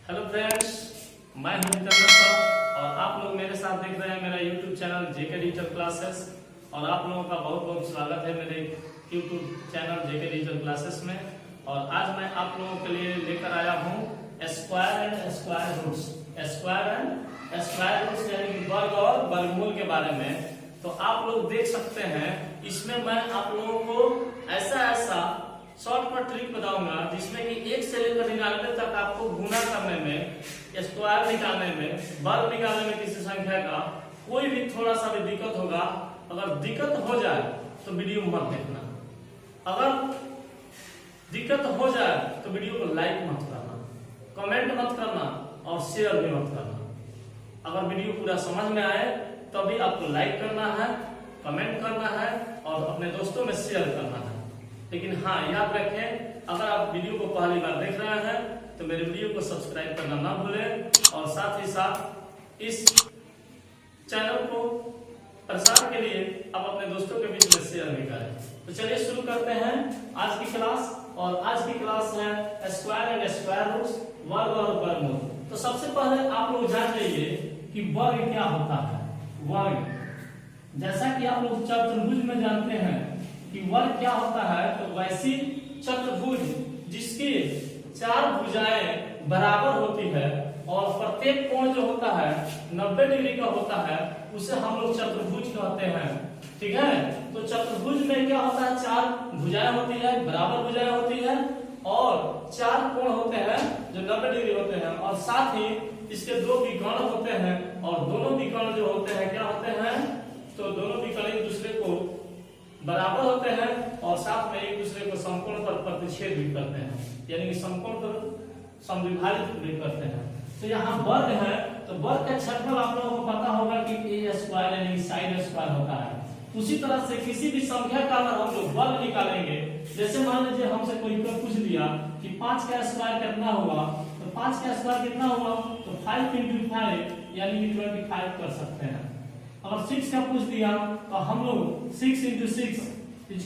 Hello friends, मैं हूं Jitendra sir और आप लोग मेरे साथ देख रहे हैं मेरा यूट्यूब चैनल जेके डिजिटल क्लासेस। और आप लोगों का बहुत बहुत स्वागत है मेरे यूट्यूब चैनल जेके डिजिटल क्लासेस में। और आज मैं आप लोगों के लिए लेकर आया हूं square and square roots. Square and square roots यानी कि वर्ग और वर्गमूल के बारे में। तो आप लोग देख सकते हैं, इसमें मैं आप लोगों को ऐसा शॉर्टकट ट्रिक बताऊंगा जिसमें कि 1 से लेकर 99 तक आपको गुना करने में, स्क्वायर निकालने में, वर्ग निकालने में किसी संख्या का कोई भी थोड़ा सा भी दिक्कत होगा। अगर दिक्कत हो जाए तो वीडियो मत देखना। अगर दिक्कत हो जाए तो वीडियो को लाइक मत करना, कमेंट मत करना और शेयर भी मत करना। अगर वीडियो पूरा समझ में आए तभी आपको लाइक करना है, कमेंट करना है और अपने दोस्तों में शेयर करना है। लेकिन हाँ, याद रखें, अगर आप वीडियो को पहली बार देख रहे हैं तो मेरे वीडियो को सब्सक्राइब करना ना भूलें और साथ ही साथ इस चैनल को प्रसार के लिए आप अपने दोस्तों के बीच में शेयर भी करें। तो चलिए शुरू करते हैं आज की क्लास। और आज की क्लास है स्क्वायर एंड स्क्वायर रूट्स, वर्ग और वर्गमूल। तो सबसे पहले आप लोग जान लीजिए कि वर्ग क्या होता है। वर्ग, जैसा कि आप लोग चतुर्भुज में जानते हैं कि वर्ग क्या होता है, तो वैसी चतुर्भुज जिसकी 4 भुजाएं बराबर होती है और प्रत्येक कोण जो होता है 90 डिग्री का होता है, उसे हम लोग चतुर्भुज कहते हैं। ठीक है, तो चतुर्भुज में क्या होता है, 4 भुजाएं होती है, बराबर भुजाएं होती है और 4 कोण होते हैं जो 90 डिग्री होते हैं। और साथ ही इसके 2 विकर्ण होते हैं और दोनों विकर्ण जो होते हैं क्या होते हैं, तो दोनों विकर्ण एक दूसरे को बराबर होते हैं और साथ में एक दूसरे को समकोण पर प्रतिच्छेद भी करते हैं, यानी कि समकोण पर समविभाजित भी करते हैं। तो यहाँ वर्ग है, तो वर्ग का क्षेत्रफल आप लोगों को पता होगा कि ए स्क्वायर यानी कि साइन स्क्वायर होता है। उसी तरह से किसी भी संख्या का अगर हम लोग वर्ग निकालेंगे, जैसे मान लीजिए हमसे कोई पूछ दिया कि 5 का स्क्वायर कितना हुआ, तो 5 का स्क्वायर कितना हुआ, तो 5 × 5 यानी कि 25 कर सकते हैं। अगर 6 का पूछ दिया तो हम लोग 6 × 6 =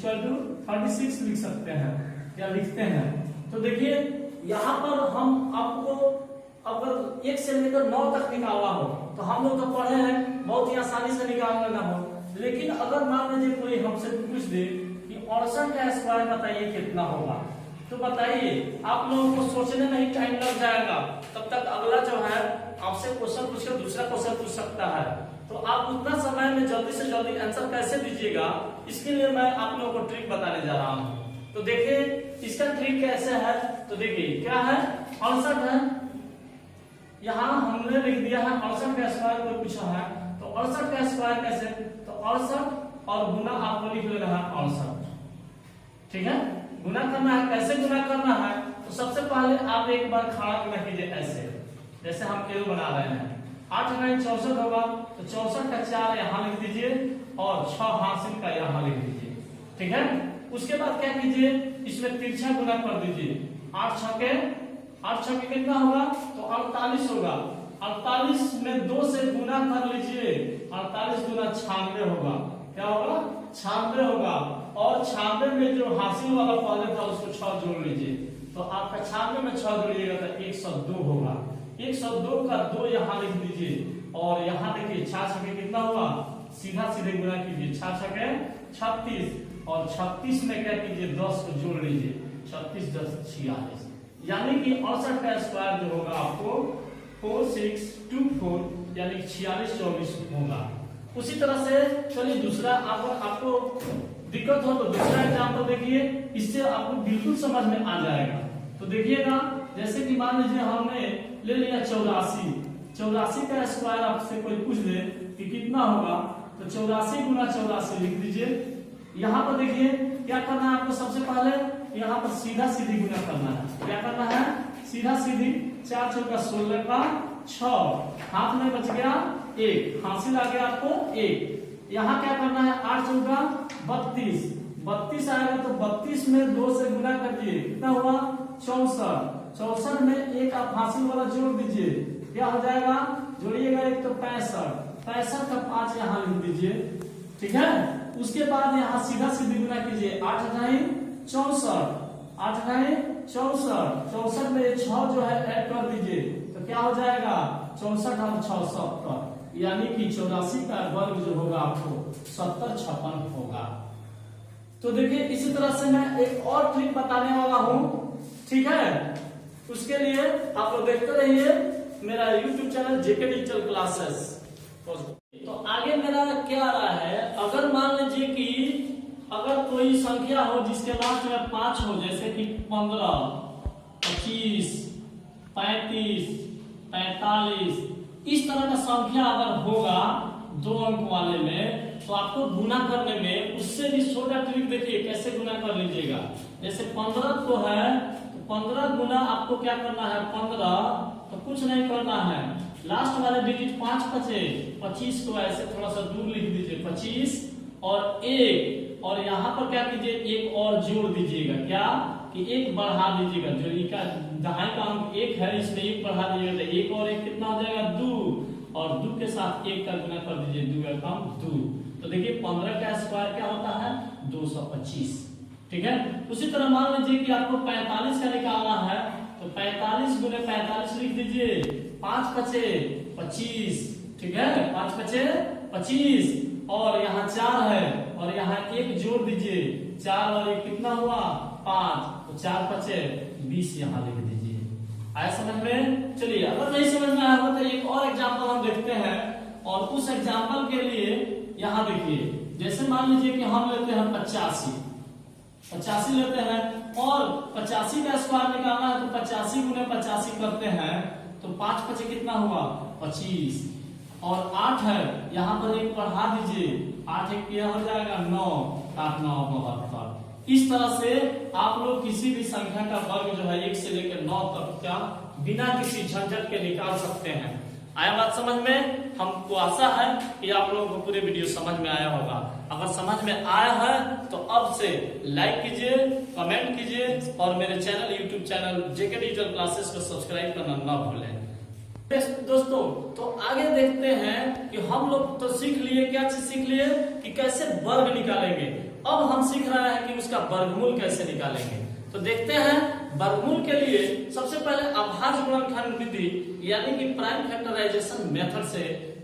36 लिख सकते हैं या लिखते हैं। तो देखिए यहाँ पर हम आपको अगर 1 से लेकर 9 तक निकालना हो तो हम लोग तो पढ़े हैं, बहुत ही आसानी से निकाल लेना हो। लेकिन अगर मान लीजिए कोई हमसे पूछ दे कि 68 का स्क्वायर बताइए कितना होगा, तो बताइए, आप लोगों को सोचने में ही टाइम लग जाएगा। तब तक अगला जो है आपसे क्वेश्चन पूछकर दूसरा क्वेश्चन पूछ सकता है। तो आप उतना समय में जल्दी से जल्दी आंसर कैसे दीजिएगा, इसके लिए मैं आप लोगों को ट्रिक बताने जा रहा हूं। तो देखिए इसका ट्रिक कैसे है, तो देखिए क्या है, 68 है, यहाँ हमने लिख दिया है 68 का स्क्वायर कोई पूछा है, तो 68 का स्क्वायर कैसे, तो 68 और गुना आपको लिख लेना है 68। ठीक है, गुना करना है, कैसे गुना करना है, तो सबसे पहले आप एक बार खड़ा गुना कीजिए ऐसे, जैसे हम एरो बना रहे हैं। 8 × 9 = 64 होगा, तो 64 का 4 यहाँ लिख दीजिए और 6 हासिल का यहाँ लिख दीजिए। ठीक है, उसके बाद क्या कीजिए, इसमें तिरछा गुना कर दीजिए। 8 छके कितना होगा, तो 48 होगा। 48 में 2 से गुना कर लीजिए, 48 × 96 होगा। क्या होगा, 96 होगा। और 96 में जो हासिल वाला पहले था उसको 6 जोड़ लीजिए, तो आपका 96 में 6 जोड़िएगा तो 102 होगा। 102 का 2 यहाँ लिख दीजिए और यहाँ देखिए 6 छके कितना हुआ, सीधा सीधे गुना कीजिए, 6 छके 36 और 36 में क्या कीजिए, 10 को जोड़ लीजिए, 36 × 10 = 46, यानी कि 68 का स्क्वायर जो होगा आपको 4624 यानी 4624 होगा। उसी तरह से चलिए दूसरा, आपको दिक्कत हो तो दूसरा एग्जाम्पल देखिए, इससे आपको बिल्कुल समझ में आ जाएगा। तो देखिएगा, जैसे कि मान लीजिए हमने ले लिया 84 का स्क्वायर आपसे कोई पूछ दे कि कितना होगा, तो 84 × 84 लिख दीजिए। यहाँ पर देखिए क्या करना है आपको, सबसे पहले यहाँ पर सीधा सीधी गुना करना है। क्या करना है, सीधा सीधी, 4 × 4 = 16 का 6, हाथ में बच गया 1, हासिल आ गया आपको 1। यहाँ क्या करना है, 8 × 4 = 32 आएगा, तो 32 में 2 से गुना कर दिए, कितना हुआ, 64 में 1 आप हासिल वाला जोड़ दीजिए, क्या हो जाएगा, जोड़िएगा 1 तो 65 का 5 यहाँ लिख दीजिए। ठीक है, उसके बाद यहाँ सीधा सीधी गुना कीजिए, 8 × 9 = 64, 8 × 9 = 64, 64 में 6 जो है ऐड कर दीजिए, तो तो क्या हो जाएगा 64 और 6 70, यानी कि 84 का वर्ग जो होगा आपको 70 56 होगा। तो देखिए इसी तरह से मैं एक और ट्रिक बताने वाला हूँ, ठीक है। उसके लिए आप लोग देखते रहिए मेरा YouTube चैनल जेके डिजिटल क्लासेस। तो आगे मेरा क्या आ रहा है, अगर मान लीजिए कि अगर कोई संख्या हो जिसके लास्ट में 5 हो, जैसे कि 15, 25, 35, 45, इस तरह का संख्या अगर होगा 2 अंक वाले में, तो आपको गुना करने में उससे भी छोटा ट्रिक देखिए कैसे गुना कर लीजिएगा। जैसे 15 तो है, तो 15 गुना आपको क्या करना है 15, तो कुछ नहीं करना है, लास्ट वाले डिजिट 5 बचे, 25 को ऐसे थोड़ा सा दूर लिख दीजिए 25 और 1, और यहाँ पर क्या कीजिए एक और जोड़ दीजिएगा, क्या कि 1 बढ़ा दीजिएगा, जो का दहाई का अंक 1 है इसमें 1 बढ़ा दीजिएगा, तो 1 और 1 कितना हो जाएगा 2, और 2 के साथ 1 का गुना कर दीजिए, 2 का कम 2। तो देखिए 15 का स्क्वायर क्या होता है 225, ठीक है। उसी तरह मान लीजिए कि आपको 45 का निकालना है, तो 45 गुने 45 लिख दीजिए, 5 बचे 25, ठीक है, 5 बचे 25, और यहाँ 4 है और यहाँ 1 जोड़ दीजिए, 4 और 1 कितना हुआ 5, तो 4 बचे 20 यहाँ लिख दीजिए। आया समझ में? चलिए अगर नहीं समझ में आया तो एक और एग्जाम्पल हम देखते हैं, और उस एग्जाम्पल के लिए यहाँ देखिए, जैसे मान लीजिए कि हम लेते हैं 85 लेते हैं, और 85 का स्क्वायर निकालना है, तो 85 गुने 85 करते हैं, तो 5 बचे कितना हुआ 25, और 8 है यहाँ पर 1 बढ़ा दीजिए, 8 1 क्या हो जाएगा 9, 8 9 72। इस तरह से आप लोग किसी भी संख्या का वर्ग जो है 1 से लेकर 9 तक का बिना किसी झंझट के निकाल सकते हैं। आया बात समझ में? हमको आशा है कि आप लोगों को पूरे वीडियो समझ में आया होगा। अगर समझ में आया है तो अब से लाइक कीजिए, कमेंट कीजिए, और मेरे चैनल YouTube चैनल जेके डिजिटल क्लासेस को सब्सक्राइब करना ना भूलें। दोस्तों तो आगे देखते हैं कि हम लोग तो सीख लिए, क्या चीज सीख लिए कि कैसे वर्ग निकालेंगे। अब हम सीख रहे हैं कि उसका वर्गमूल कैसे निकालेंगे। तो देखते हैं वर्गमूल के लिए सबसे पहले अभाज्य गुणनखंड विधि यानी कि प्राइम फैक्टराइजेशन मेथड से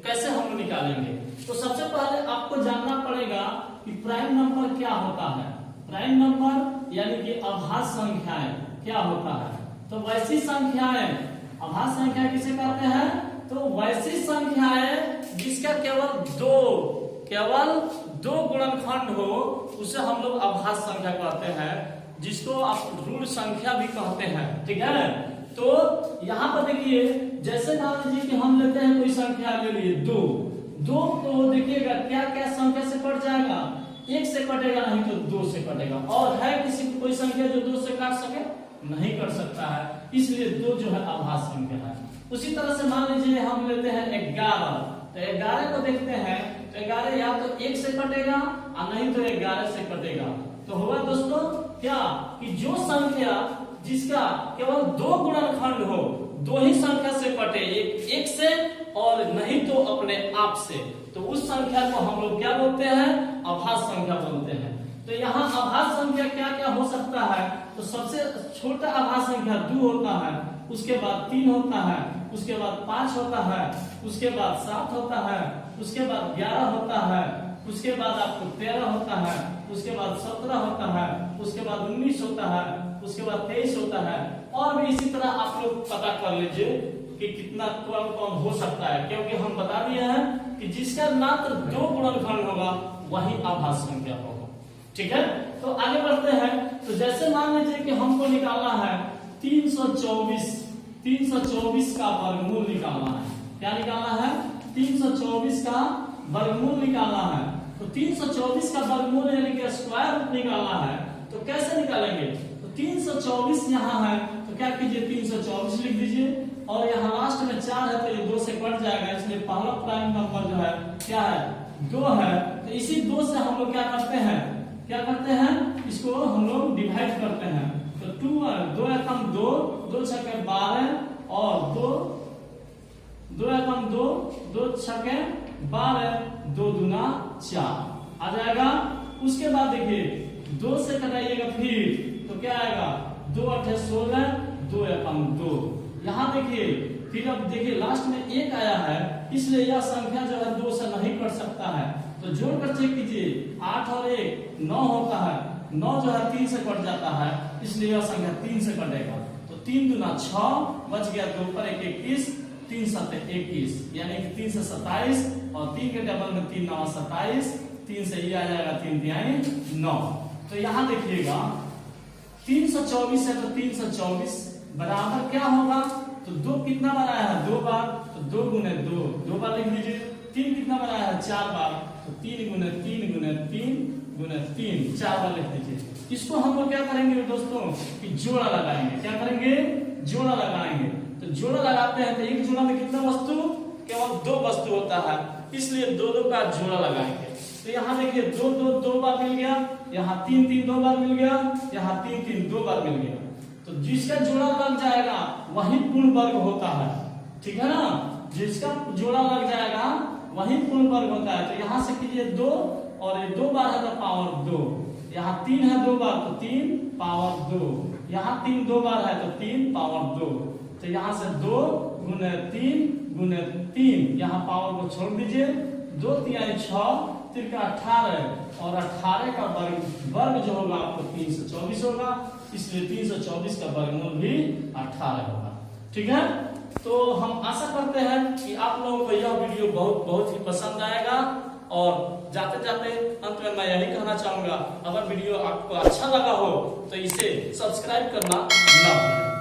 कैसे हम निकालेंगे। तो सबसे पहले आपको जानना पड़ेगा कि प्राइम नंबर क्या होता है। प्राइम नंबर यानी कि अभाज्य संख्याएं क्या होता है। तो वैसी संख्याएं, अभाज्य संख्या किसे कहते हैं, तो वैसी संख्याएं जिसका केवल दो गुणनखंड हो उसे हम लोग अभाज्य संख्या कहते हैं, जिसको आप ऋण संख्या भी कहते हैं, ठीक है। तो यहाँ पर देखिए, जैसे मान लीजिए कि हम लेते हैं कोई संख्या ले लिए 2 तो देखिएगा क्या क्या संख्या से कट जाएगा, 1 से कटेगा, नहीं तो 2 से कटेगा। और है किसी कोई संख्या जो 2 से काट सके, नहीं कर सकता है, इसलिए 2 जो है अभाज्य संख्या है। उसी तरह से मान लीजिए हम लेते हैं 11, तो 11 को देखते हैं, तो 11 या तो 1 से कटेगा और नहीं तो 11 से कटेगा। तो होगा दोस्तों क्या कि जो संख्या जिसका केवल 2 गुणनखंड हो, 2 ही संख्या से कटे, एक से और नहीं तो अपने आप से, तो उस संख्या को हम लोग क्या बोलते हैं, अभाज्य संख्या बोलते हैं। तो यहाँ अभाज्य संख्या क्या क्या हो सकता है, तो सबसे छोटा अभाज्य संख्या 2 होता है, उसके बाद 3 होता है, उसके बाद 5 होता है, उसके बाद 7 होता है, उसके बाद 11 होता है, उसके बाद आपको 13 होता है, उसके बाद 17 होता है, उसके बाद 19 होता है, उसके बाद 23 होता है, और भी इसी तरह आप लोग पता कर लीजिए कि कितना कौन हो सकता है, क्योंकि हम बता दिए हैं कि जिसका मात्र 2 गुणनखंड होगा वही अभाज्य संख्या होगा, ठीक है। तो आगे बढ़ते हैं। तो जैसे मान लीजिए कि हमको निकालना है 324 का वर्गमूल निकालना है। क्या निकालना है, 324 का वर्गमूल निकालना है। तो 324 का वर्गमूल यानी कि स्क्वायर रूट निकालना है। तो कैसे निकालेंगे, तो 324 यहाँ है, तो क्या कीजिए 324 लिख दीजिए, और यहाँ लास्ट में 4 है तो ये 2 से कट जाएगा, इसलिए पहला प्राइम नंबर जो है क्या है 2 है। तो इसी 2 से हम लोग क्या करते हैं, इसको हम लोग डिवाइड करते हैं। तो 2 एकम 2, 2 छके 12, और 2 एकम 2, 2 छके 12, 2 दूना 4 आ जाएगा। उसके बाद देखिए 2 से कटाइएगा फिर, तो क्या आएगा 2 8 16, 2 एकम 2। यहाँ देखिए फिर अब देखिए लास्ट में 1 आया है, इसलिए यह संख्या जो है 2 से नहीं कट सकता है। तो जोड़कर चेक कीजिए, 8 और 1 9 होता है, 9 जो है 3 से कट जाता है, इसलिए यह संख्या 3 से कटेगा। तो 3 दूना 6, बच गया 2 पर 1 21, 3 7 21, यानी कि 3 से 27 और 3 के डबल में 3 9 27, 3 से ये आ जाएगा 3 3 9। तो यहाँ देखिएगा 324 है, तो 324 बराबर क्या होगा, तो 2 कितना बार आया है 2 बार, तो 2 गुने 2 2 बार लिख लीजिए। 3 कितना बार आया है 4 बार, तो 3 गुने 3 गुने 3 गुने 3 4 बार लिख लीजिए। इसको हम लोग क्या करेंगे दोस्तों कि जोड़ा लगाएंगे। क्या करेंगे, जोड़ा लगाएंगे। तो जोड़ा लगाते हैं तो एक जोड़ा में कितना वस्तु, केवल 2 वस्तु होता है, इसलिए 2 का जोड़ा लगाएंगे। तो यहाँ देखिए 2 बार मिल गया, यहाँ 3 2 बार मिल गया, यहाँ 3 2 बार मिल गया। तो जिसका जोड़ा लग जाएगा वही पूर्ण वर्ग होता है, ठीक है ना। जिसका जोड़ा लग जाएगा वही पूर्ण वर्ग होता है। तो यहाँ से कीजिए 2 और ये 2 बार है तो पावर 2, यहाँ 3 है 2 बार तो 3 पावर 2, यहाँ 3 2 बार है तो 3 पावर 2। तो यहाँ से 2 गुने 3, यहाँ पावर को छोड़ दीजिए, 2 3 6 3 का 18 और 18 का वर्ग जो होगा आपको 324 होगा, इसलिए 324 का वर्गमूल भी 18 होगा। ठीक है, तो हम आशा करते हैं कि आप लोगों को यह वीडियो बहुत ही पसंद आएगा। और जाते जाते अंत में मैं यही कहना चाहूंगा, अगर वीडियो आपको अच्छा लगा हो तो इसे सब्सक्राइब करना न भूलें।